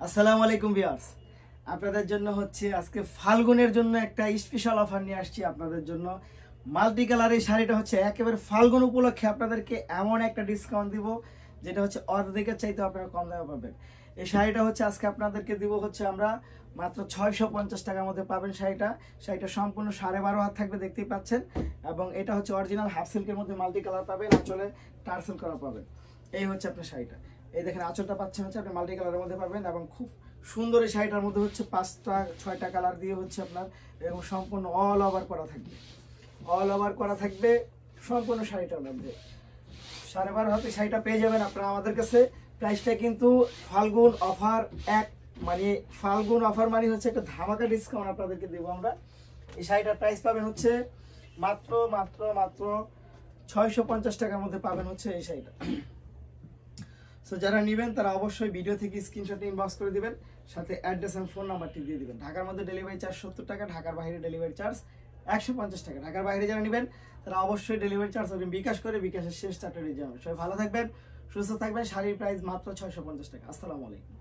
আসসালামু আলাইকুম ভিউয়ার্স, আপনাদের জন্য হচ্ছে আজকে ফাল্গুনের জন্য একটা স্পেশাল অফার নিয়ে আসছি আপনাদের জন্য। মাল্টি কালার এই শাড়িটা হচ্ছে একেবারে ফাল্গুন উপলক্ষে আপনাদেরকে এমন একটা ডিসকাউন্ট দিব যেটা হচ্ছে অর্ধেকের চাইতে আপনারা কম দামে পাবেন। এই শাড়িটা হচ্ছে আজকে আপনাদেরকে দিব হচ্ছে আমরা মাত্র 650 টাকার মধ্যে পাবেন। শাড়িটা সম্পূর্ণ 12.5 হাত থাকবে, দেখতেই পাচ্ছেন। এবং এটা হচ্ছে অরিজিনাল হাফ সিল্কের মধ্যে মাল্টি কালার পাবেন, আঁচলে টার্সেল করা পাবেন। এই হচ্ছে আপনার শাড়িটা। এই দেখেন আঁচলটা পাচ্ছেন হচ্ছে আপনি মাল্টি কালারের মধ্যে পাবেন এবং খুব সুন্দর এই শাড়িটার মধ্যে হচ্ছে 5টা 6টা কালার দিয়ে হচ্ছে আপনার এবং সম্পূর্ণ অল ওভার করা থাকবে। অল ওভার করা থাকবে সম্পূর্ণ শাড়িটার মধ্যে। 12.5 হাতে শাড়িটা পেয়ে যাবেন আপনারা আমাদের কাছে। প্রাইসটা কিন্তু ফাল্গুন অফার ফাল্গুন অফার মানে হচ্ছে একটা ধামাকা ডিসকাউন্ট আপনাদেরকে দেবো আমরা। এই শাড়িটার প্রাইস পাবেন হচ্ছে মাত্র মাত্র মাত্র 650 টাকার মধ্যে পাবেন হচ্ছে এই শাড়িটা। সো যারা নেবেন তারা অবশ্যই ভিডিও থেকে স্ক্রিনশট ইনবক্স করে দিবেন, সাথে অ্যাড্রেস এবং ফোন নাম্বারটি দিয়ে দিবেন। ঢাকার মধ্যে ডেলিভারি চার্জ 70 টাকা, ঢাকার বাইরে ডেলিভারি চার্জ 150 টাকা। ঢাকার বাইরে যারা নেবেন তারা অবশ্যই ডেলিভারি চার্জ বিকাশ করে, বিকাশের শেষ 4টা ডিজিট। সবাই ভালো থাকবেন, সুস্থ থাকবেন। শাড়ির প্রাইস মাত্র 650 টাকা। আসসালামু আলাইকুম।